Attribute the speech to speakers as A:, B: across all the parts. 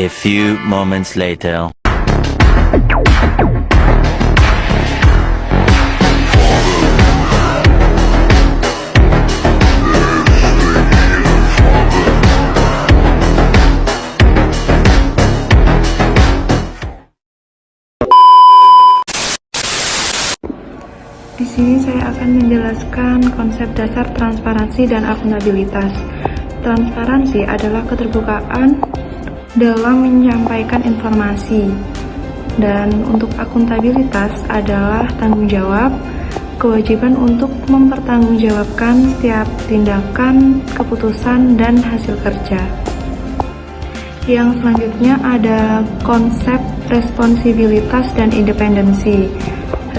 A: A few moments later.
B: Di sini saya akan menjelaskan konsep dasar transparansi dan akuntabilitas. Transparansi adalah keterbukaan dalam menyampaikan informasi, dan untuk akuntabilitas adalah tanggung jawab, kewajiban untuk mempertanggungjawabkan setiap tindakan, keputusan, dan hasil kerja. Yang selanjutnya ada konsep responsibilitas dan independensi.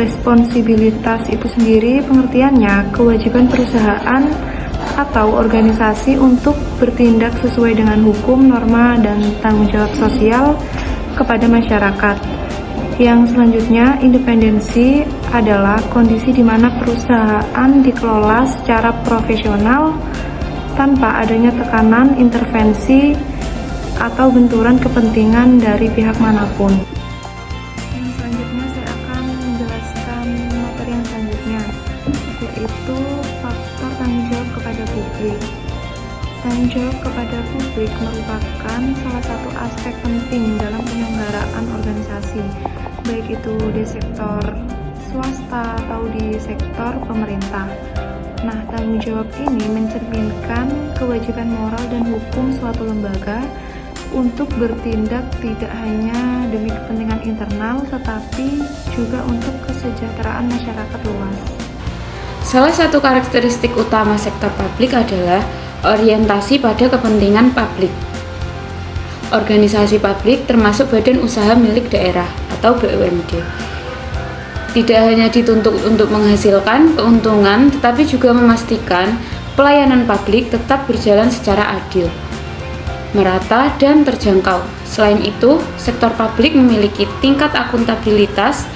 B: Responsibilitas itu sendiri pengertiannya kewajiban perusahaan atau organisasi untuk bertindak sesuai dengan hukum, norma, dan tanggung jawab sosial kepada masyarakat. Yang selanjutnya, independensi adalah kondisi di mana perusahaan dikelola secara profesional tanpa adanya tekanan, intervensi, atau benturan kepentingan dari pihak manapun. Yaitu faktor tanggung jawab kepada publik. Tanggung jawab kepada publik merupakan salah satu aspek penting dalam penyelenggaraan organisasi, baik itu di sektor swasta atau di sektor pemerintah. Nah, tanggung jawab ini mencerminkan kewajiban moral dan hukum suatu lembaga untuk bertindak tidak hanya demi kepentingan internal, tetapi juga untuk kesejahteraan masyarakat luas.
C: Salah satu karakteristik utama sektor publik adalah orientasi pada kepentingan publik. Organisasi publik termasuk badan usaha milik daerah atau BUMD. Tidak hanya dituntut untuk menghasilkan keuntungan, tetapi juga memastikan pelayanan publik tetap berjalan secara adil, merata, dan terjangkau. Selain itu, sektor publik memiliki tingkat akuntabilitas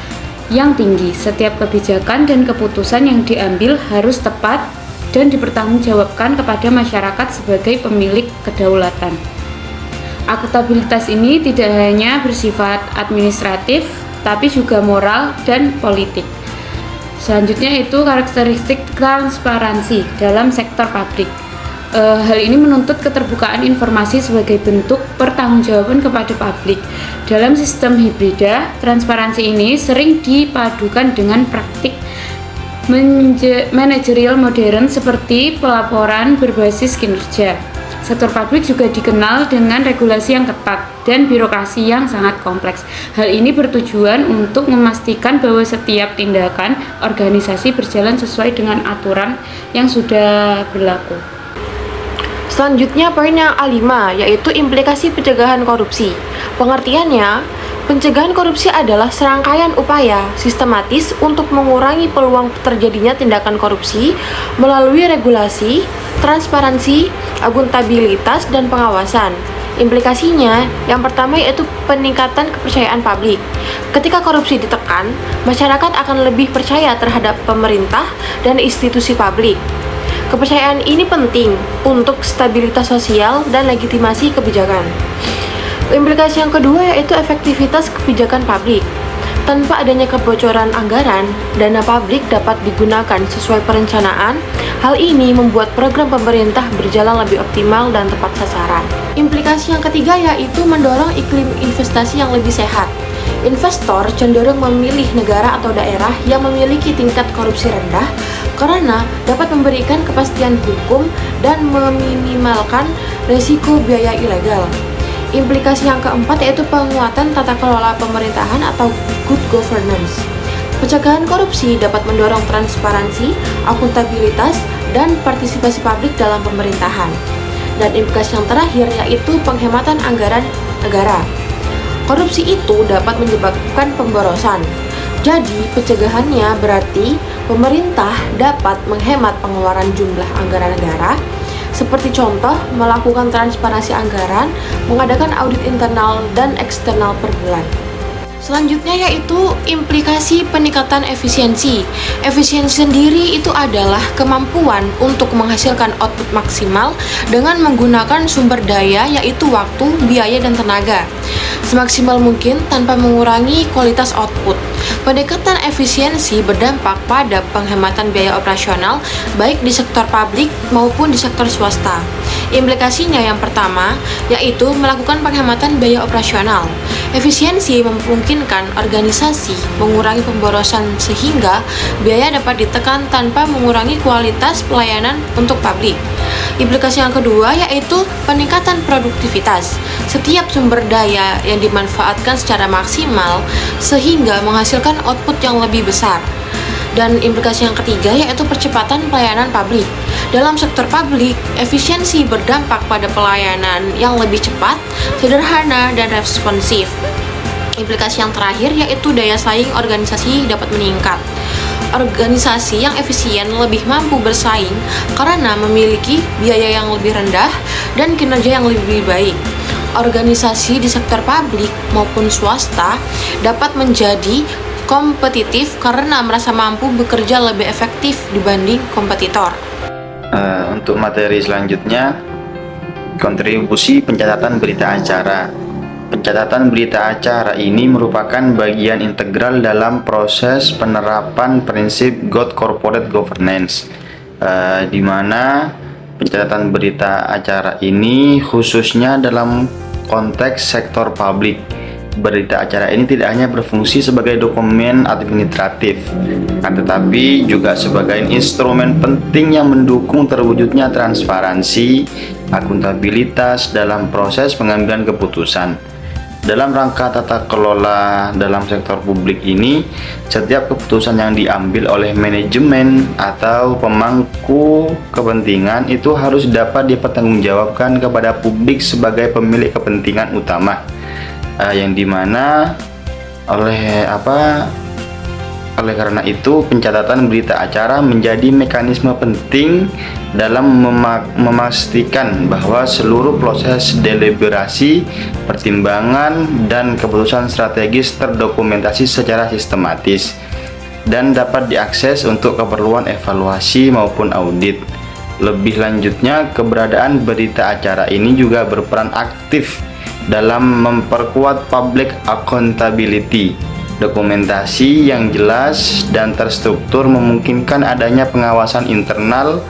C: yang tinggi. Setiap kebijakan dan keputusan yang diambil harus tepat dan dipertanggungjawabkan kepada masyarakat sebagai pemilik kedaulatan. Akuntabilitas ini tidak hanya bersifat administratif, tapi juga moral dan politik. Selanjutnya itu karakteristik transparansi dalam sektor publik. Hal ini menuntut keterbukaan informasi sebagai bentuk pertanggungjawaban kepada publik. Dalam sistem hibrida, transparansi ini sering dipadukan dengan praktik manajerial modern seperti pelaporan berbasis kinerja. Sektor publik juga dikenal dengan regulasi yang ketat dan birokrasi yang sangat kompleks. Hal ini bertujuan untuk memastikan bahwa setiap tindakan organisasi berjalan sesuai dengan aturan yang sudah berlaku.
D: Selanjutnya poin yang A5, yaitu implikasi pencegahan korupsi. Pengertiannya, pencegahan korupsi adalah serangkaian upaya sistematis untuk mengurangi peluang terjadinya tindakan korupsi melalui regulasi, transparansi, akuntabilitas, dan pengawasan. Implikasinya, yang pertama yaitu peningkatan kepercayaan publik. Ketika korupsi ditekan, masyarakat akan lebih percaya terhadap pemerintah dan institusi publik. Kepercayaan ini penting untuk stabilitas sosial dan legitimasi kebijakan. Implikasi yang kedua yaitu efektivitas kebijakan publik. Tanpa adanya kebocoran anggaran, dana publik dapat digunakan sesuai perencanaan. Hal ini membuat program pemerintah berjalan lebih optimal dan tepat sasaran. Implikasi yang ketiga yaitu mendorong iklim investasi yang lebih sehat. Investor cenderung memilih negara atau daerah yang memiliki tingkat korupsi rendah karena dapat memberikan kepastian hukum dan meminimalkan risiko biaya ilegal. Implikasi yang keempat yaitu penguatan tata kelola pemerintahan atau good governance. Pencegahan korupsi dapat mendorong transparansi, akuntabilitas, dan partisipasi publik dalam pemerintahan. Dan implikasi yang terakhir yaitu penghematan anggaran negara. Korupsi itu dapat menyebabkan pemborosan. Jadi, pencegahannya berarti pemerintah dapat menghemat pengeluaran jumlah anggaran negara, seperti contoh melakukan transparansi anggaran, mengadakan audit internal dan eksternal per bulan. Selanjutnya yaitu implikasi peningkatan efisiensi. Efisiensi sendiri itu adalah kemampuan untuk menghasilkan output maksimal dengan menggunakan sumber daya yaitu waktu, biaya, dan tenaga semaksimal mungkin tanpa mengurangi kualitas output. Pendekatan efisiensi berdampak pada penghematan biaya operasional baik di sektor publik maupun di sektor swasta. Implikasinya yang pertama yaitu melakukan penghematan biaya operasional. Efisiensi memungkinkan organisasi mengurangi pemborosan sehingga biaya dapat ditekan tanpa mengurangi kualitas pelayanan untuk publik. Implikasi yang kedua yaitu peningkatan produktivitas. Setiap sumber daya yang dimanfaatkan secara maksimal sehingga menghasilkan output yang lebih besar. Dan implikasi yang ketiga yaitu percepatan pelayanan publik. Dalam sektor publik, efisiensi berdampak pada pelayanan yang lebih cepat, sederhana, dan responsif. Implikasi yang terakhir yaitu daya saing organisasi dapat meningkat. Organisasi yang efisien lebih mampu bersaing karena memiliki biaya yang lebih rendah dan kinerja yang lebih baik. Organisasi di sektor publik maupun swasta dapat menjadi kompetitif karena merasa mampu bekerja lebih efektif dibanding kompetitor.
E: Untuk materi selanjutnya, kontribusi pencatatan berita acara. Pencatatan berita acara ini merupakan bagian integral dalam proses penerapan prinsip Good Corporate Governance, di mana pencatatan berita acara ini khususnya dalam konteks sektor publik. Berita acara ini tidak hanya berfungsi sebagai dokumen administratif, tetapi juga sebagai instrumen penting yang mendukung terwujudnya transparansi, akuntabilitas dalam proses pengambilan keputusan. Dalam rangka tata kelola dalam sektor publik ini, setiap keputusan yang diambil oleh manajemen atau pemangku kepentingan itu harus dapat dipertanggungjawabkan kepada publik sebagai pemilik kepentingan utama. Yang dimana oleh karena itu pencatatan berita acara menjadi mekanisme penting dalam memastikan bahwa seluruh proses deliberasi, pertimbangan, dan keputusan strategis terdokumentasi secara sistematis dan dapat diakses untuk keperluan evaluasi maupun audit. Lebih lanjutnya, keberadaan berita acara ini juga berperan aktif dalam memperkuat public accountability. Dokumentasi yang jelas dan terstruktur memungkinkan adanya pengawasan internal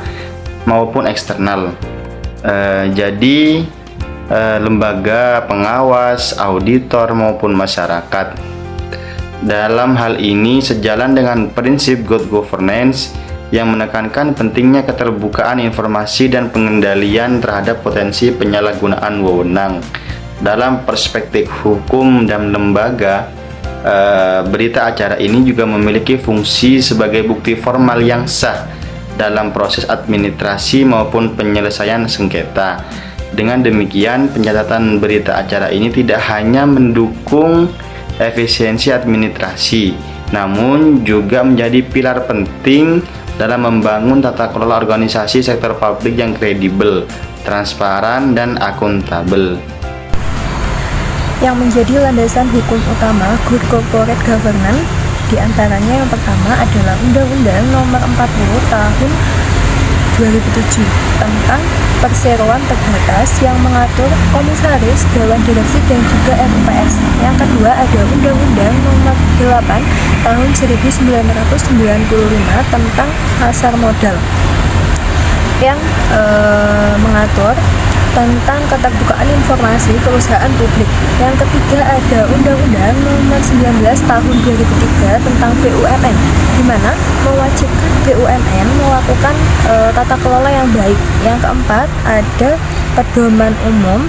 E: maupun eksternal. Jadi lembaga pengawas, auditor maupun masyarakat. Dalam hal ini sejalan dengan prinsip good governance yang menekankan pentingnya keterbukaan informasi dan pengendalian terhadap potensi penyalahgunaan wewenang. Dalam perspektif hukum dan lembaga, berita acara ini juga memiliki fungsi sebagai bukti formal yang sah dalam proses administrasi maupun penyelesaian sengketa. Dengan demikian, pencatatan berita acara ini tidak hanya mendukung efisiensi administrasi, namun juga menjadi pilar penting dalam membangun tata kelola organisasi sektor publik yang kredibel, transparan, dan akuntabel.
B: Yang menjadi landasan hukum utama Good Corporate Governance diantaranya yang pertama adalah Undang-Undang Nomor 40 Tahun 2007 tentang perseroan terbatas yang mengatur komisaris, dewan direksi, dan juga RUPS. Yang kedua ada Undang-Undang Nomor 8 Tahun 1995 tentang pasar modal yang mengatur tentang keterbukaan informasi perusahaan publik. Yang ketiga ada Undang-Undang Nomor 19 Tahun 2003 tentang BUMN, di mana mewajibkan BUMN melakukan tata kelola yang baik. Yang keempat ada Pedoman Umum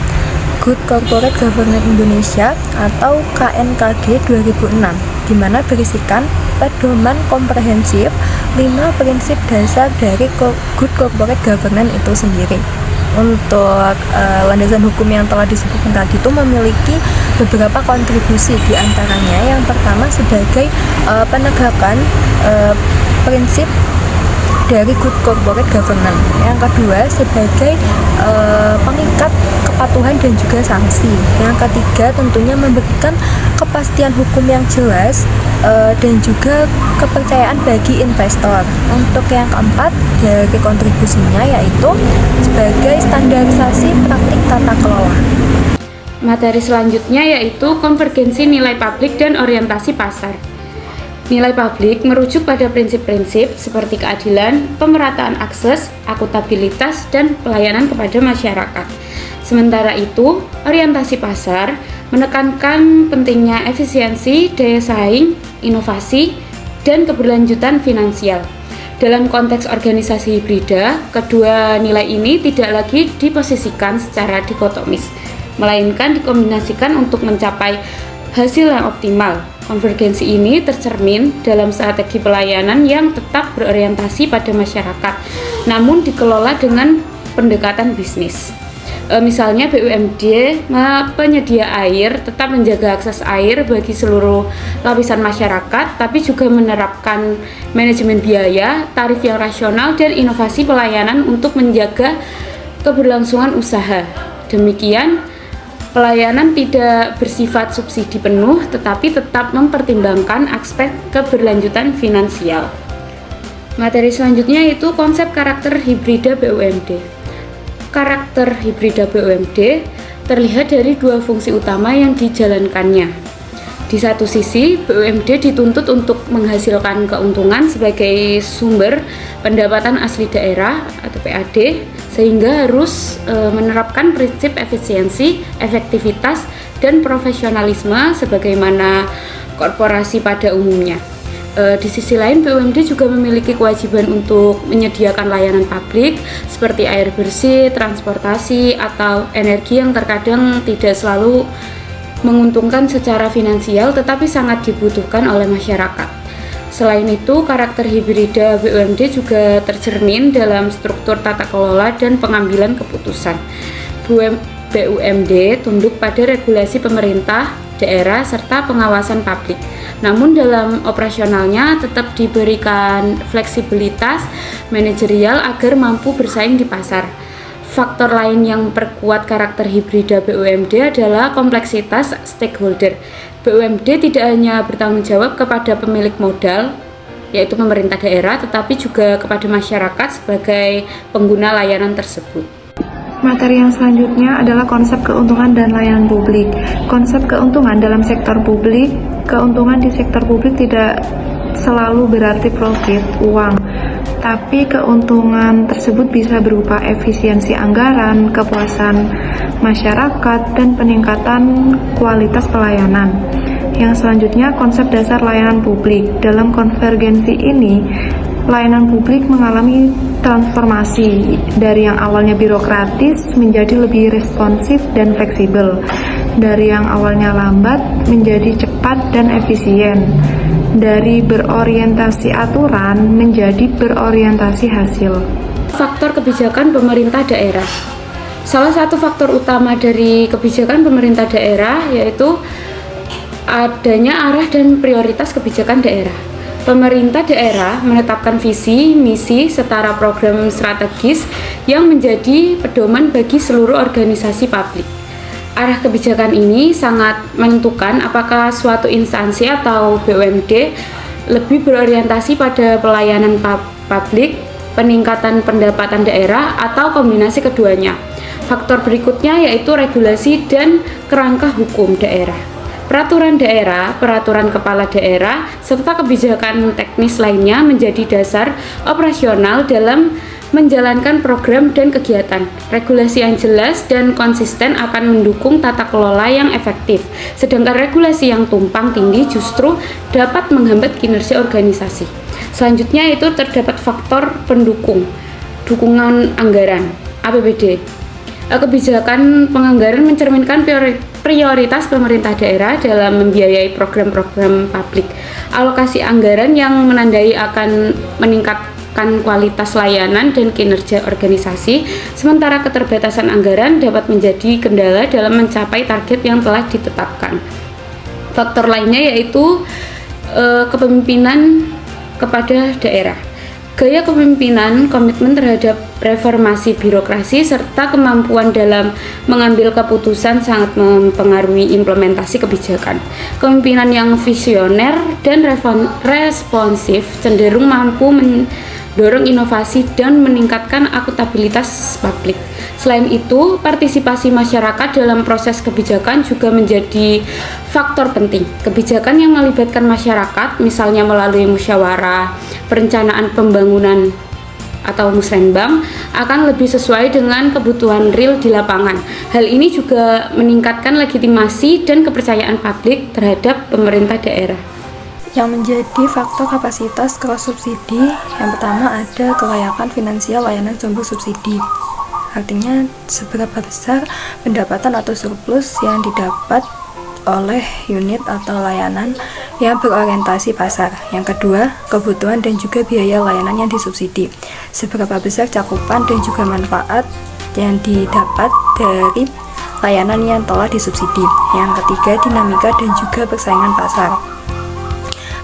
B: Good Corporate Governance Indonesia atau KNKG 2006, di mana berisikan pedoman komprehensif 5 prinsip dasar dari Good Corporate Governance itu sendiri. Untuk landasan hukum yang telah disebutkan tadi itu memiliki beberapa kontribusi, diantaranya yang pertama sebagai penegakan prinsip
F: dari good corporate governance. Yang kedua, sebagai pengikat kepatuhan dan juga sanksi. Yang ketiga, tentunya memberikan kepastian hukum yang jelas dan juga kepercayaan bagi investor. Untuk yang keempat, dari kontribusinya yaitu sebagai standarisasi praktik tata kelola.
C: Materi selanjutnya yaitu konvergensi nilai publik dan orientasi pasar. Nilai publik merujuk pada prinsip-prinsip seperti keadilan, pemerataan akses, akuntabilitas, dan pelayanan kepada masyarakat. Sementara itu, orientasi pasar menekankan pentingnya efisiensi, daya saing, inovasi, dan keberlanjutan finansial. Dalam konteks organisasi hibrida, kedua nilai ini tidak lagi diposisikan secara dikotomis, melainkan dikombinasikan untuk mencapai hasil yang optimal. Konvergensi ini tercermin dalam strategi pelayanan yang tetap berorientasi pada masyarakat, namun dikelola dengan pendekatan bisnis. Misalnya BUMD, penyedia air, tetap menjaga akses air bagi seluruh lapisan masyarakat, tapi juga menerapkan manajemen biaya, tarif yang rasional, dan inovasi pelayanan untuk menjaga keberlangsungan usaha. Demikian, pelayanan tidak bersifat subsidi penuh, tetapi tetap mempertimbangkan aspek keberlanjutan finansial. Materi selanjutnya yaitu konsep karakter hibrida BUMD. Karakter hibrida BUMD terlihat dari dua fungsi utama yang dijalankannya. Di satu sisi, BUMD dituntut untuk menghasilkan keuntungan sebagai sumber pendapatan asli daerah atau PAD, sehingga harus menerapkan prinsip efisiensi, efektivitas, dan profesionalisme sebagaimana korporasi pada umumnya. Di sisi lain, BUMD juga memiliki kewajiban untuk menyediakan layanan publik seperti air bersih, transportasi, atau energi yang terkadang tidak selalu menguntungkan secara finansial tetapi sangat dibutuhkan oleh masyarakat. Selain itu, karakter hibrida BUMD juga tercermin dalam struktur tata kelola dan pengambilan keputusan. BUMD tunduk pada regulasi pemerintah, daerah, serta pengawasan publik. Namun dalam operasionalnya tetap diberikan fleksibilitas manajerial agar mampu bersaing di pasar. Faktor lain yang memperkuat karakter hibrida BUMD adalah kompleksitas stakeholder. BUMD tidak hanya bertanggung jawab kepada pemilik modal, yaitu pemerintah daerah, tetapi juga kepada masyarakat sebagai pengguna layanan tersebut.
B: Materi yang selanjutnya adalah konsep keuntungan dan layanan publik. Konsep keuntungan dalam sektor publik, keuntungan di sektor publik tidak selalu berarti profit, uang, tapi keuntungan tersebut bisa berupa efisiensi anggaran, kepuasan masyarakat, dan peningkatan kualitas pelayanan. Yang selanjutnya, konsep dasar layanan publik. Dalam konvergensi ini, layanan publik mengalami transformasi dari yang awalnya birokratis menjadi lebih responsif dan fleksibel, dari yang awalnya lambat menjadi cepat dan efisien, dari berorientasi aturan menjadi berorientasi hasil.
C: Faktor kebijakan pemerintah daerah. Salah satu faktor utama dari kebijakan pemerintah daerah yaitu adanya arah dan prioritas kebijakan daerah. Pemerintah daerah menetapkan visi, misi, setara program strategis yang menjadi pedoman bagi seluruh organisasi publik. Arah kebijakan ini sangat menentukan apakah suatu instansi atau BUMD lebih berorientasi pada pelayanan publik, peningkatan pendapatan daerah, atau kombinasi keduanya. Faktor berikutnya yaitu regulasi dan kerangka hukum daerah. Peraturan daerah, peraturan kepala daerah, serta kebijakan teknis lainnya menjadi dasar operasional dalam menjalankan program dan kegiatan. Regulasi yang jelas dan konsisten akan mendukung tata kelola yang efektif, sedangkan regulasi yang tumpang tindih justru dapat menghambat kinerja organisasi. Selanjutnya itu terdapat faktor pendukung, dukungan anggaran, APBD. Kebijakan penganggaran mencerminkan prioritas pemerintah daerah dalam membiayai program-program publik. Alokasi anggaran yang menandai akan meningkatkan kualitas layanan dan kinerja organisasi, sementara keterbatasan anggaran dapat menjadi kendala dalam mencapai target yang telah ditetapkan. Faktor lainnya yaitu kepemimpinan kepada daerah. Gaya kepemimpinan, komitmen terhadap reformasi birokrasi, serta kemampuan dalam mengambil keputusan sangat mempengaruhi implementasi kebijakan. Kepemimpinan yang visioner dan responsif cenderung mampu mendorong inovasi dan meningkatkan akuntabilitas publik. Selain itu, partisipasi masyarakat dalam proses kebijakan juga menjadi faktor penting. Kebijakan yang melibatkan masyarakat, misalnya melalui musyawarah, perencanaan pembangunan atau musrenbang, akan lebih sesuai dengan kebutuhan real di lapangan. Hal ini juga meningkatkan legitimasi dan kepercayaan publik terhadap pemerintah daerah.
F: Yang menjadi faktor kapasitas cross subsidi, yang pertama ada kelayakan finansial layanan sumber subsidi. Artinya seberapa besar pendapatan atau surplus yang didapat oleh unit atau layanan yang berorientasi pasar. Yang kedua, kebutuhan dan juga biaya layanan yang disubsidi. Seberapa besar cakupan dan juga manfaat yang didapat dari layanan yang telah disubsidi. Yang ketiga, dinamika dan juga persaingan pasar.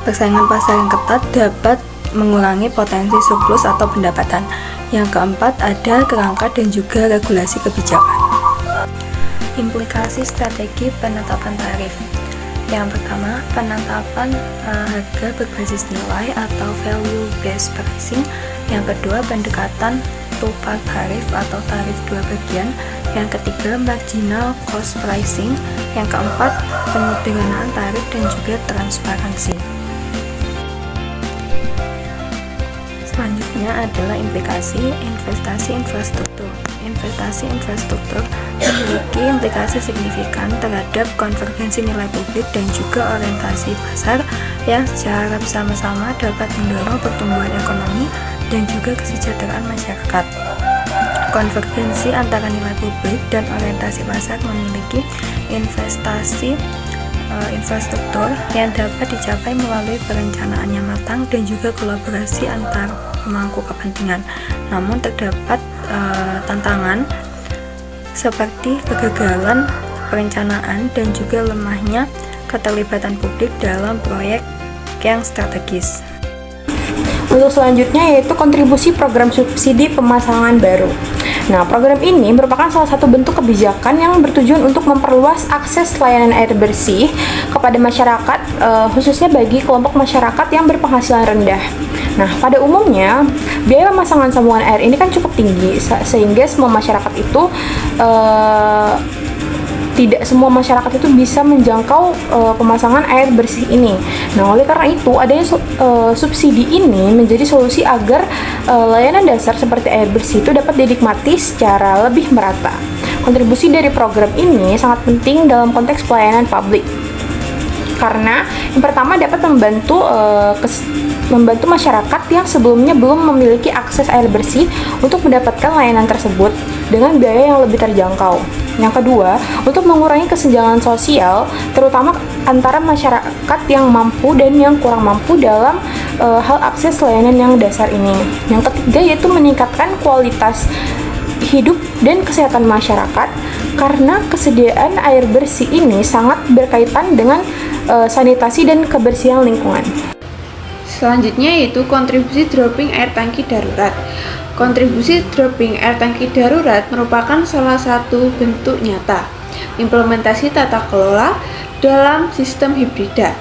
F: Persaingan pasar yang ketat dapat mengurangi potensi surplus atau pendapatan. Yang keempat, ada kerangka dan juga regulasi kebijakan. Implikasi strategi penetapan tarif. Yang pertama, penetapan harga berbasis nilai atau value based pricing. Yang kedua, pendekatan two-part tarif atau tarif dua bagian. Yang ketiga, marginal cost pricing. Yang keempat, penyederhanaan tarif dan juga transparansi. Selanjutnya adalah implikasi investasi infrastruktur. Investasi infrastruktur memiliki implikasi signifikan terhadap konvergensi nilai publik dan juga orientasi pasar yang secara bersama-sama dapat mendorong pertumbuhan ekonomi dan juga kesejahteraan masyarakat. Konvergensi antara nilai publik dan orientasi pasar memiliki investasi infrastruktur yang dapat dicapai melalui perencanaan yang matang dan juga kolaborasi antar pemangku kepentingan. Namun terdapat tantangan seperti kegagalan perencanaan dan juga lemahnya keterlibatan publik dalam proyek yang strategis.
D: Untuk selanjutnya yaitu kontribusi program subsidi pemasangan baru. Nah, program ini merupakan salah satu bentuk kebijakan yang bertujuan untuk memperluas akses layanan air bersih kepada masyarakat, khususnya bagi kelompok masyarakat yang berpenghasilan rendah. Nah, pada umumnya, biaya pemasangan sambungan air ini kan cukup tinggi, sehingga semua masyarakat itu tidak semua masyarakat itu bisa menjangkau pemasangan air bersih ini. Nah, oleh karena itu adanya subsidi ini menjadi solusi agar layanan dasar seperti air bersih itu dapat dinikmati secara lebih merata. Kontribusi dari program ini sangat penting dalam konteks pelayanan publik, karena yang pertama dapat membantu masyarakat yang sebelumnya belum memiliki akses air bersih untuk mendapatkan layanan tersebut dengan biaya yang lebih terjangkau. Yang kedua, untuk mengurangi kesenjangan sosial, terutama antara masyarakat yang mampu dan yang kurang mampu dalam hal akses layanan yang dasar ini. Yang ketiga, yaitu meningkatkan kualitas hidup dan kesehatan masyarakat, karena kesediaan air bersih ini sangat berkaitan dengan sanitasi dan kebersihan lingkungan.
C: Selanjutnya yaitu kontribusi dropping air tangki darurat. Kontribusi dropping air tangki darurat merupakan salah satu bentuk nyata implementasi tata kelola dalam sistem hibrida,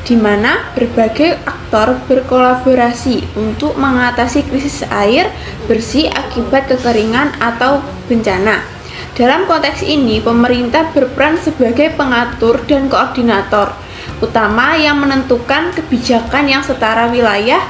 C: di mana berbagai aktor berkolaborasi untuk mengatasi krisis air bersih akibat kekeringan atau bencana. Dalam konteks ini, pemerintah berperan sebagai pengatur dan koordinator utama yang menentukan kebijakan yang setara wilayah,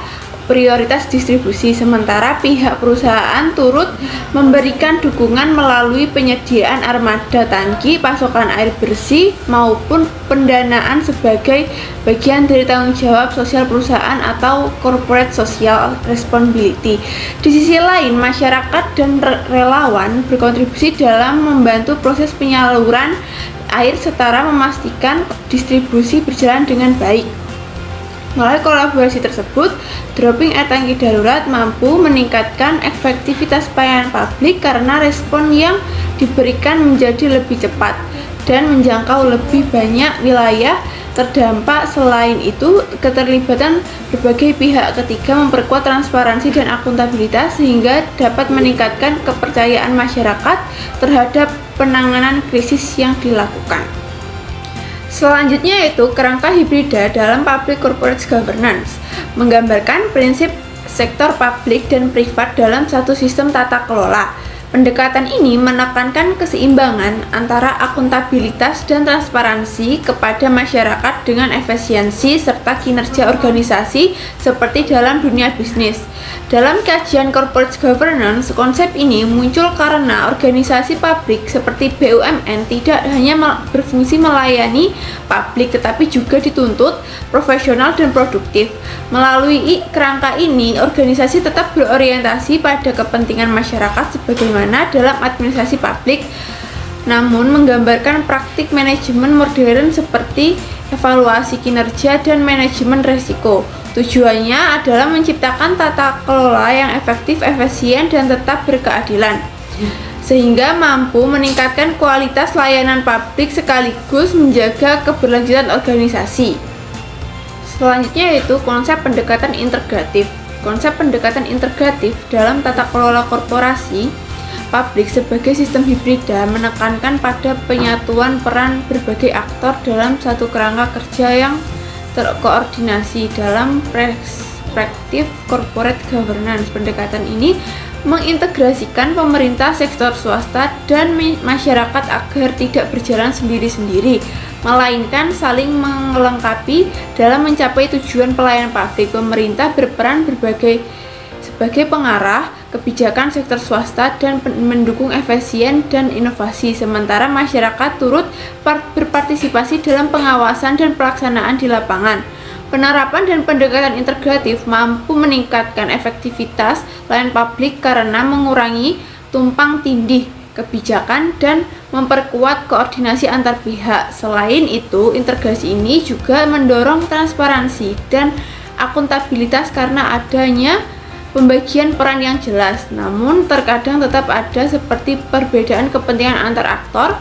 C: prioritas distribusi, sementara pihak perusahaan turut memberikan dukungan melalui penyediaan armada tangki, pasokan air bersih, maupun pendanaan sebagai bagian dari tanggung jawab sosial perusahaan atau corporate social responsibility. Di sisi lain, masyarakat dan relawan berkontribusi dalam membantu proses penyaluran air setara memastikan distribusi berjalan dengan baik. Melalui kolaborasi tersebut, dropping air tangki darurat mampu meningkatkan efektivitas pelayanan publik karena respon yang diberikan menjadi lebih cepat dan menjangkau lebih banyak wilayah Terdampak selain itu, keterlibatan berbagai pihak ketiga memperkuat transparansi dan akuntabilitas sehingga dapat meningkatkan kepercayaan masyarakat terhadap penanganan krisis yang dilakukan. Selanjutnya yaitu kerangka hibrida dalam public corporate governance, menggambarkan prinsip sektor publik dan privat dalam satu sistem tata kelola. Pendekatan ini menekankan keseimbangan antara akuntabilitas dan transparansi kepada masyarakat dengan efisiensi serta kinerja organisasi seperti dalam dunia bisnis. Dalam kajian corporate governance, konsep ini muncul karena organisasi publik seperti BUMN tidak hanya berfungsi melayani publik tetapi juga dituntut profesional dan produktif. Melalui kerangka ini, organisasi tetap berorientasi pada kepentingan masyarakat sebagaimana dalam administrasi publik, namun menggambarkan praktik manajemen modern seperti evaluasi kinerja dan manajemen resiko. Tujuannya adalah menciptakan tata kelola yang efektif, efisien, dan tetap berkeadilan, sehingga mampu meningkatkan kualitas layanan publik sekaligus menjaga keberlanjutan organisasi. Selanjutnya yaitu konsep pendekatan integratif. Konsep pendekatan integratif dalam tata kelola korporasi publik sebagai sistem hibrida menekankan pada penyatuan peran berbagai aktor dalam satu kerangka kerja yang terkoordinasi dalam perspektif corporate governance. Pendekatan ini mengintegrasikan pemerintah, sektor swasta, dan masyarakat agar tidak berjalan sendiri-sendiri, melainkan saling melengkapi dalam mencapai tujuan pelayanan publik. Pemerintah berperan sebagai pengarah kebijakan sektor swasta dan mendukung efisien dan inovasi, sementara masyarakat turut berpartisipasi dalam pengawasan dan pelaksanaan di lapangan. Penerapan dan pendekatan integratif mampu meningkatkan efektivitas layanan publik karena mengurangi tumpang tindih kebijakan dan memperkuat koordinasi antar pihak. Selain itu, integrasi ini juga mendorong transparansi dan akuntabilitas karena adanya pembagian peran yang jelas. Namun terkadang tetap ada seperti perbedaan kepentingan antar aktor,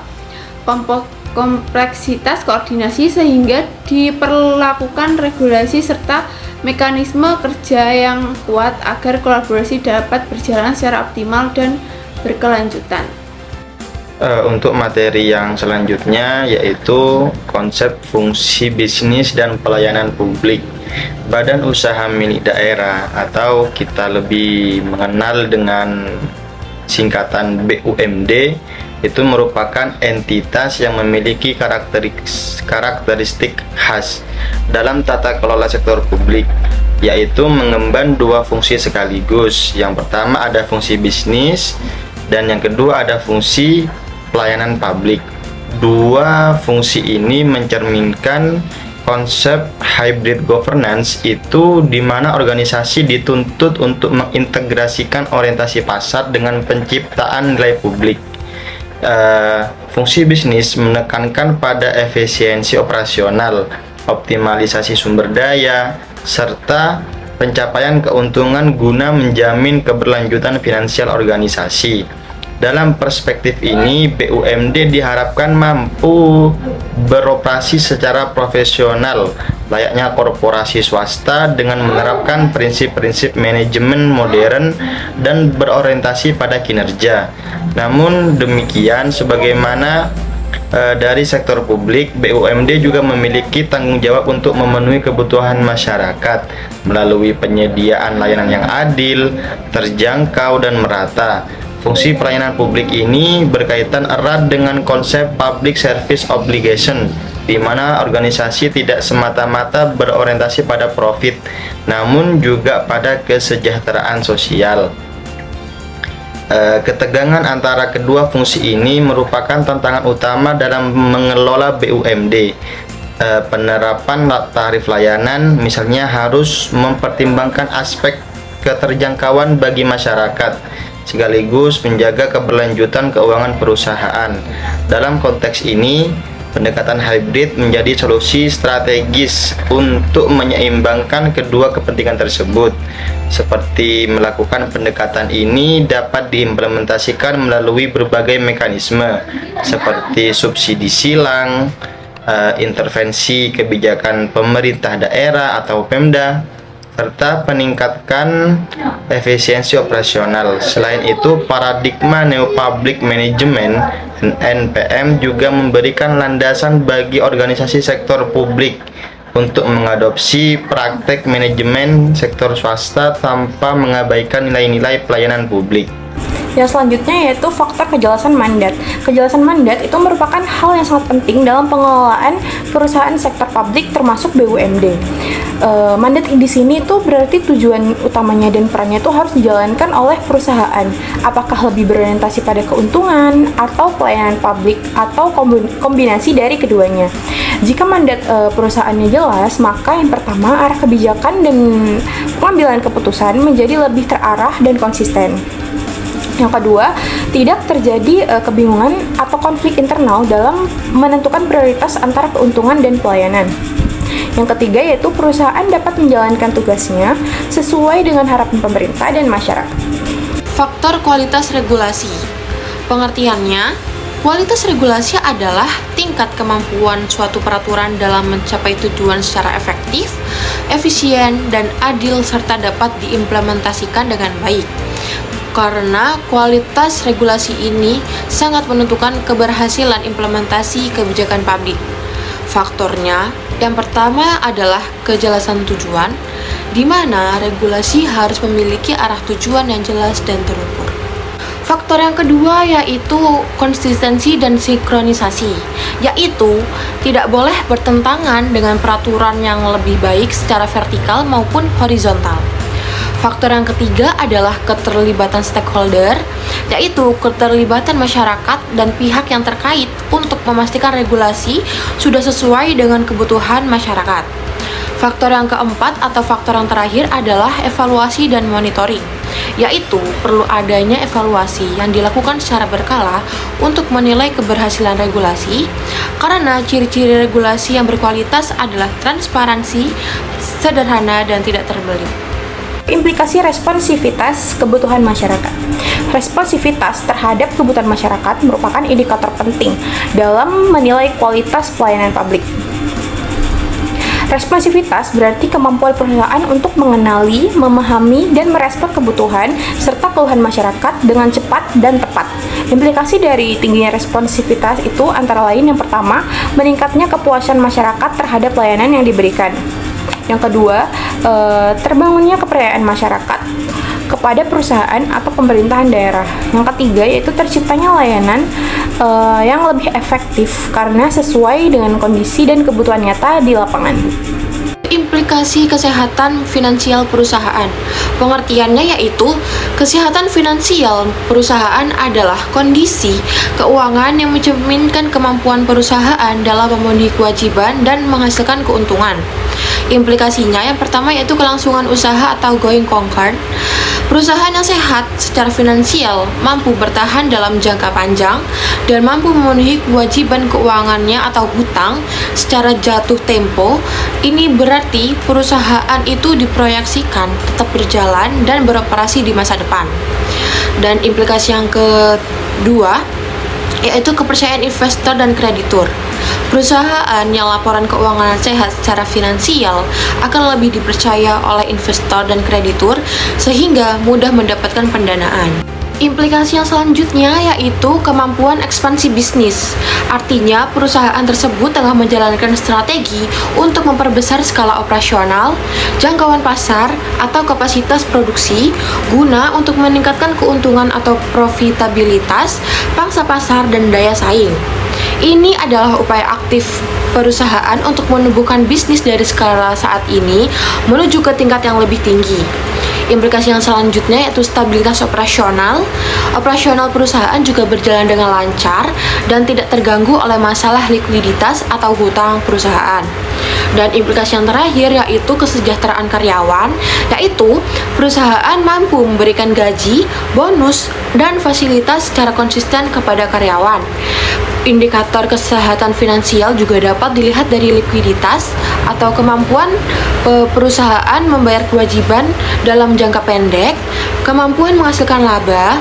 C: kompleksitas koordinasi sehingga diperlakukan regulasi serta mekanisme kerja yang kuat agar kolaborasi dapat berjalan secara optimal dan berkelanjutan.
E: Untuk materi yang selanjutnya yaitu konsep fungsi bisnis dan pelayanan publik. Badan usaha milik daerah atau kita lebih mengenal dengan singkatan BUMD itu merupakan entitas yang memiliki karakteristik khas dalam tata kelola sektor publik, yaitu mengemban dua fungsi sekaligus. Yang pertama ada fungsi bisnis dan yang kedua ada fungsi pelayanan publik. Dua fungsi ini mencerminkan konsep hybrid governance, itu di mana organisasi dituntut untuk mengintegrasikan orientasi pasar dengan penciptaan nilai publik. Fungsi bisnis menekankan pada efisiensi operasional, optimalisasi sumber daya, serta pencapaian keuntungan guna menjamin keberlanjutan finansial organisasi. Dalam perspektif ini, BUMD diharapkan mampu beroperasi secara profesional layaknya korporasi swasta dengan menerapkan prinsip-prinsip manajemen modern dan berorientasi pada kinerja. Namun demikian, sebagaimana dari sektor publik, BUMD juga memiliki tanggung jawab untuk memenuhi kebutuhan masyarakat melalui penyediaan layanan yang adil, terjangkau, dan merata. Fungsi pelayanan publik ini berkaitan erat dengan konsep public service obligation, di mana organisasi tidak semata-mata berorientasi pada profit, namun juga pada kesejahteraan sosial. Ketegangan antara kedua fungsi ini merupakan tantangan utama dalam mengelola BUMD. Penerapan tarif layanan misalnya harus mempertimbangkan aspek keterjangkauan bagi masyarakat, sekaligus menjaga keberlanjutan keuangan perusahaan. Dalam konteks ini, pendekatan hybrid menjadi solusi strategis untuk menyeimbangkan kedua kepentingan tersebut. Seperti melakukan pendekatan ini dapat diimplementasikan melalui berbagai mekanisme seperti subsidi silang, intervensi kebijakan pemerintah daerah atau Pemda, serta peningkatkan efisiensi operasional. Selain itu, paradigma Neo Public Management (NPM) juga memberikan landasan bagi organisasi sektor publik untuk mengadopsi praktek manajemen sektor swasta tanpa mengabaikan nilai-nilai pelayanan publik.
D: Yang selanjutnya yaitu faktor kejelasan mandat. Kejelasan mandat itu merupakan hal yang sangat penting dalam pengelolaan perusahaan sektor publik termasuk BUMD. Mandat di sini itu berarti tujuan utamanya dan perannya itu harus dijalankan oleh perusahaan. Apakah lebih berorientasi pada keuntungan atau pelayanan publik atau kombinasi dari keduanya. Jika mandat perusahaannya jelas, maka yang pertama arah kebijakan dan pengambilan keputusan menjadi lebih terarah dan konsisten. Yang kedua, tidak terjadi kebingungan atau konflik internal dalam menentukan prioritas antara keuntungan dan pelayanan. Yang ketiga yaitu perusahaan dapat menjalankan tugasnya sesuai dengan harapan pemerintah dan masyarakat.
G: Faktor kualitas regulasi. Pengertiannya, kualitas regulasi adalah tingkat kemampuan suatu peraturan dalam mencapai tujuan secara efektif, efisien, dan adil serta dapat diimplementasikan dengan baik. Karena kualitas regulasi ini sangat menentukan keberhasilan implementasi kebijakan publik. Faktornya, yang pertama adalah kejelasan tujuan, di mana regulasi harus memiliki arah tujuan yang jelas dan terukur. Faktor yang kedua yaitu konsistensi dan sinkronisasi, yaitu tidak boleh bertentangan dengan peraturan yang lebih baik secara vertikal maupun horizontal. Faktor yang ketiga adalah keterlibatan stakeholder, yaitu keterlibatan masyarakat dan pihak yang terkait untuk memastikan regulasi sudah sesuai dengan kebutuhan masyarakat. Faktor yang keempat atau faktor yang terakhir adalah evaluasi dan monitoring, yaitu perlu adanya evaluasi yang dilakukan secara berkala untuk menilai keberhasilan regulasi, karena ciri-ciri regulasi yang berkualitas adalah transparansi, sederhana, dan tidak terbelit.
D: Implikasi responsivitas kebutuhan masyarakat. Responsivitas terhadap kebutuhan masyarakat merupakan indikator penting dalam menilai kualitas pelayanan publik. Responsivitas berarti kemampuan perusahaan untuk mengenali, memahami, dan merespon kebutuhan serta keluhan masyarakat dengan cepat dan tepat. Implikasi dari tingginya responsivitas itu antara lain yang pertama, meningkatnya kepuasan masyarakat terhadap layanan yang diberikan. Yang kedua, terbangunnya kepercayaan masyarakat kepada perusahaan atau pemerintahan daerah. Yang ketiga, yaitu terciptanya layanan yang lebih efektif karena sesuai dengan kondisi dan kebutuhan nyata di lapangan.
G: Implikasi kesehatan finansial perusahaan. Pengertiannya yaitu kesehatan finansial perusahaan adalah kondisi keuangan yang mencerminkan kemampuan perusahaan dalam memenuhi kewajiban dan menghasilkan keuntungan. Implikasinya yang pertama yaitu kelangsungan usaha atau going concern. Perusahaan yang sehat secara finansial mampu bertahan dalam jangka panjang dan mampu memenuhi kewajiban keuangannya atau hutang secara jatuh tempo. Ini berarti perusahaan itu diproyeksikan tetap berjalan dan beroperasi di masa depan. Dan implikasi yang kedua yaitu kepercayaan investor dan kreditur. Perusahaan yang laporan keuangan sehat secara finansial akan lebih dipercaya oleh investor dan kreditur sehingga mudah mendapatkan pendanaan. Implikasi yang selanjutnya yaitu kemampuan ekspansi bisnis. Artinya, perusahaan tersebut tengah menjalankan strategi untuk memperbesar skala operasional, jangkauan pasar, atau kapasitas produksi guna untuk meningkatkan keuntungan atau profitabilitas, pangsa pasar, dan daya saing. Ini adalah upaya aktif perusahaan untuk menumbuhkan bisnis dari skala saat ini menuju ke tingkat yang lebih tinggi. Implikasi yang selanjutnya yaitu stabilitas operasional. Operasional perusahaan juga berjalan dengan lancar dan tidak terganggu oleh masalah likuiditas atau hutang perusahaan. Dan implikasi yang terakhir yaitu kesejahteraan karyawan, yaitu perusahaan mampu memberikan gaji, bonus, dan fasilitas secara konsisten kepada karyawan. Indikator kesehatan finansial juga dapat dilihat dari likuiditas atau kemampuan perusahaan membayar kewajiban dalam jangka pendek, kemampuan menghasilkan laba,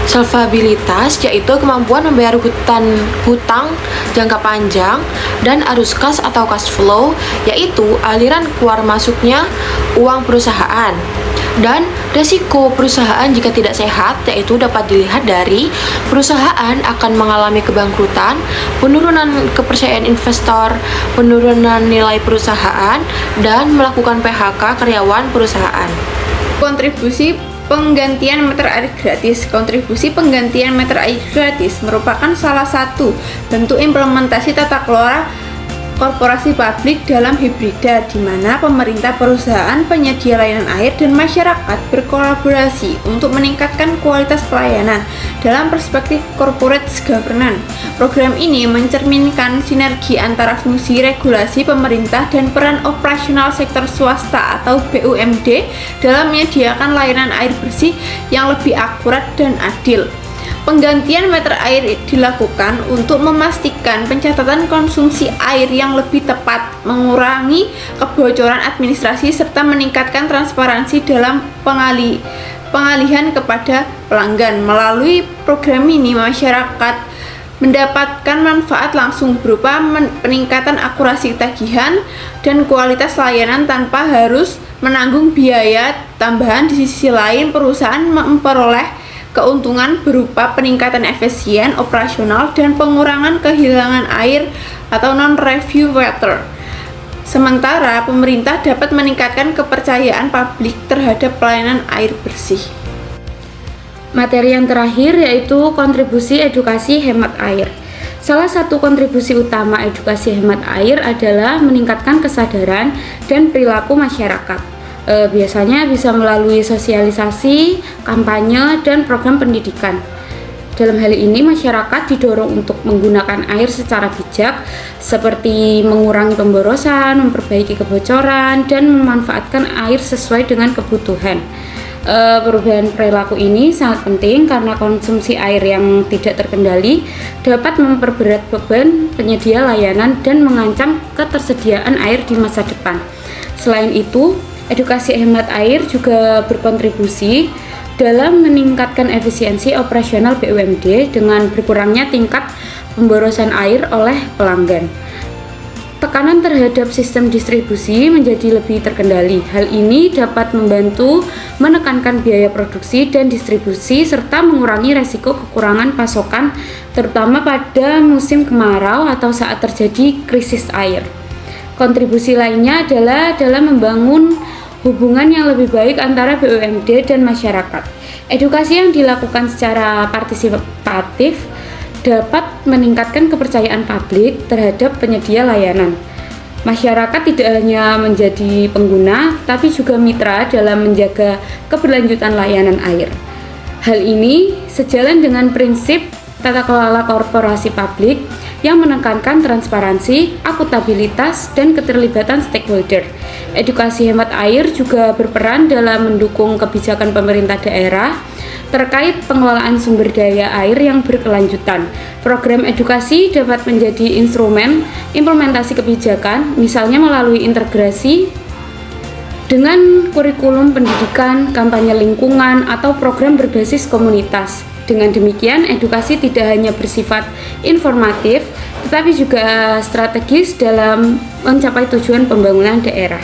G: Solvabilitas yaitu kemampuan membayar hutang jangka panjang, dan arus kas atau cash flow yaitu aliran keluar masuknya uang perusahaan. Dan resiko perusahaan jika tidak sehat yaitu dapat dilihat dari perusahaan akan mengalami kebangkrutan, penurunan kepercayaan investor, penurunan nilai perusahaan, dan melakukan PHK karyawan perusahaan.
C: Kontribusi penggantian meter air gratis. Kontribusi penggantian meter air gratis merupakan salah satu bentuk implementasi tata kelola korporasi publik dalam hibrida, di mana pemerintah, perusahaan, penyedia layanan air, dan masyarakat berkolaborasi untuk meningkatkan kualitas pelayanan dalam perspektif corporate governance. Program ini mencerminkan sinergi antara fungsi regulasi pemerintah dan peran operasional sektor swasta atau BUMD dalam menyediakan layanan air bersih yang lebih akurat dan adil. Penggantian meter air dilakukan untuk memastikan pencatatan konsumsi air yang lebih tepat, mengurangi kebocoran administrasi, serta meningkatkan transparansi dalam pengalihan kepada pelanggan. Melalui program ini, masyarakat mendapatkan manfaat langsung berupa peningkatan akurasi tagihan dan kualitas layanan tanpa harus menanggung biaya tambahan. Di sisi lain, perusahaan memperoleh keuntungan berupa peningkatan efisien operasional dan pengurangan kehilangan air atau non-review water. Sementara pemerintah dapat meningkatkan kepercayaan publik terhadap pelayanan air bersih. Materi yang terakhir yaitu kontribusi edukasi hemat air. Salah satu kontribusi utama edukasi hemat air adalah meningkatkan kesadaran dan perilaku masyarakat. Biasanya bisa melalui sosialisasi, kampanye, dan program pendidikan. Dalam hal ini, masyarakat didorong untuk menggunakan air secara bijak, seperti mengurangi pemborosan, memperbaiki kebocoran, dan memanfaatkan air sesuai dengan kebutuhan. Perubahan perilaku ini sangat penting karena konsumsi air yang tidak terkendali dapat memperberat beban penyedia layanan dan mengancam ketersediaan air di masa depan. Selain itu, edukasi hemat air juga berkontribusi dalam meningkatkan efisiensi operasional BUMD dengan berkurangnya tingkat pemborosan air oleh pelanggan. Tekanan terhadap sistem distribusi menjadi lebih terkendali. Hal ini dapat membantu menekankan biaya produksi dan distribusi serta mengurangi resiko kekurangan pasokan, terutama pada musim kemarau atau saat terjadi krisis air. Kontribusi lainnya adalah dalam membangun hubungan yang lebih baik antara BUMD dan masyarakat. Edukasi yang dilakukan secara partisipatif dapat meningkatkan kepercayaan publik terhadap penyedia layanan. Masyarakat tidak hanya menjadi pengguna, tapi juga mitra dalam menjaga keberlanjutan layanan air. Hal ini sejalan dengan prinsip tata kelola korporasi publik yang menekankan transparansi, akuntabilitas, dan keterlibatan stakeholder. Edukasi hemat air juga berperan dalam mendukung kebijakan pemerintah daerah terkait pengelolaan sumber daya air yang berkelanjutan. Program edukasi dapat menjadi instrumen implementasi kebijakan, misalnya melalui integrasi dengan kurikulum pendidikan, kampanye lingkungan, atau program berbasis komunitas. Dengan demikian, edukasi tidak hanya bersifat informatif, tetapi juga strategis dalam mencapai tujuan pembangunan daerah.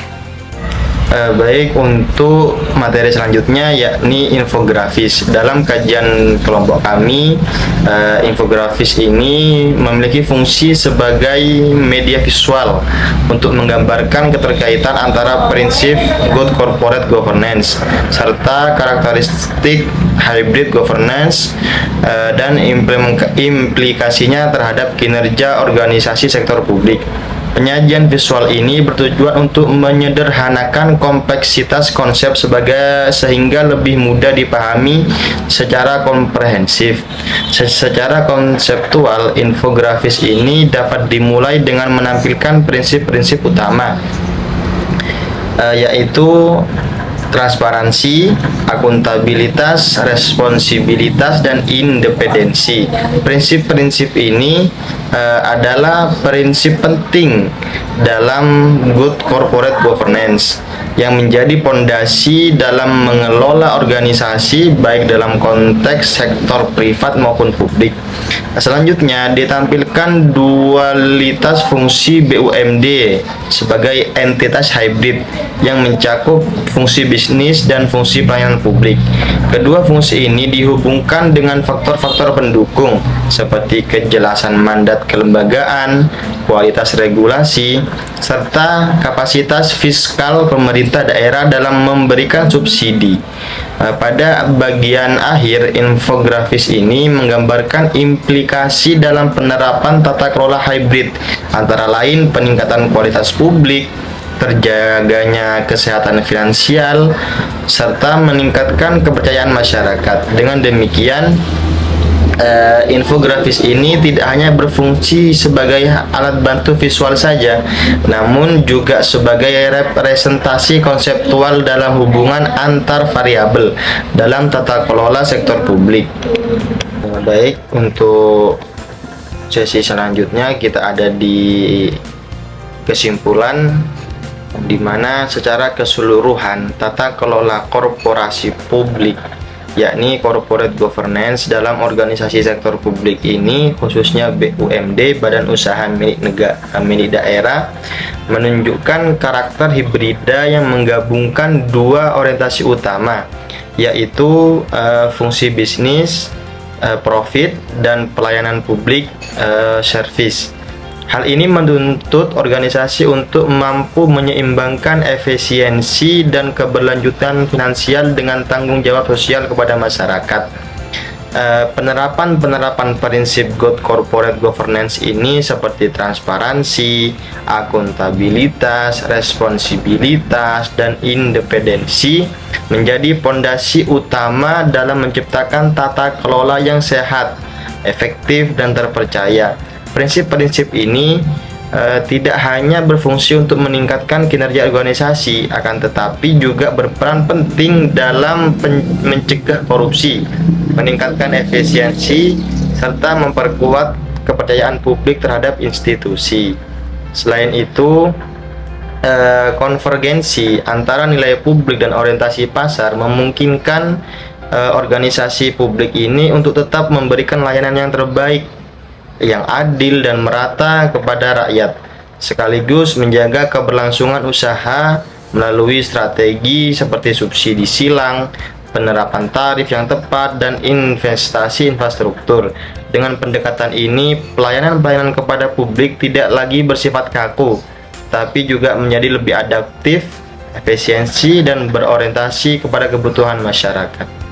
E: Baik, untuk materi selanjutnya yakni infografis. Dalam kajian kelompok kami, infografis ini memiliki fungsi sebagai media visual untuk menggambarkan keterkaitan antara prinsip good corporate governance serta karakteristik hybrid governance dan implikasinya terhadap kinerja organisasi sektor publik. Penyajian visual ini bertujuan untuk menyederhanakan kompleksitas konsep sehingga lebih mudah dipahami secara komprehensif. Secara konseptual, infografis ini dapat dimulai dengan menampilkan prinsip-prinsip utama, yaitu transparansi, akuntabilitas, responsibilitas, dan independensi. Prinsip-prinsip ini adalah prinsip penting dalam good corporate governance yang menjadi pondasi dalam mengelola organisasi baik dalam konteks sektor privat maupun publik. Selanjutnya ditampilkan dualitas fungsi BUMD sebagai entitas hybrid yang mencakup fungsi bisnis dan fungsi pelayanan publik. Kedua fungsi ini dihubungkan dengan faktor-faktor pendukung seperti kejelasan mandat kelembagaan, kualitas regulasi, serta kapasitas fiskal pemerintah daerah dalam memberikan subsidi. Pada bagian akhir, infografis ini menggambarkan implikasi dalam penerapan tata kelola hybrid, antara lain peningkatan kualitas publik, terjaganya kesehatan finansial, serta meningkatkan kepercayaan masyarakat. Dengan demikian, infografis ini tidak hanya berfungsi sebagai alat bantu visual saja, namun juga sebagai representasi konseptual dalam hubungan antar variabel dalam tata kelola sektor publik. Baik, untuk sesi selanjutnya kita ada di kesimpulan, di mana secara keseluruhan tata kelola korporasi publik, yakni corporate governance dalam organisasi sektor publik ini, khususnya BUMD, badan usaha milik daerah, menunjukkan karakter hibrida yang menggabungkan dua orientasi utama, yaitu fungsi bisnis, profit, dan pelayanan publik, service. Hal ini menuntut organisasi untuk mampu menyeimbangkan efisiensi dan keberlanjutan finansial dengan tanggung jawab sosial kepada masyarakat. Penerapan prinsip good corporate governance ini seperti transparansi, akuntabilitas, responsibilitas, dan independensi menjadi pondasi utama dalam menciptakan tata kelola yang sehat, efektif, dan terpercaya. Prinsip-prinsip ini tidak hanya berfungsi untuk meningkatkan kinerja organisasi, akan tetapi juga berperan penting dalam mencegah korupsi, meningkatkan efisiensi, serta memperkuat kepercayaan publik terhadap institusi. Selain itu, konvergensi antara nilai publik dan orientasi pasar memungkinkan organisasi publik ini untuk tetap memberikan layanan yang terbaik, yang adil dan merata kepada rakyat, sekaligus menjaga keberlangsungan usaha melalui strategi seperti subsidi silang, penerapan tarif yang tepat, dan investasi infrastruktur. Dengan pendekatan ini, pelayanan kepada publik tidak lagi bersifat kaku, tapi juga menjadi lebih adaptif, efisiensi, dan berorientasi kepada kebutuhan masyarakat.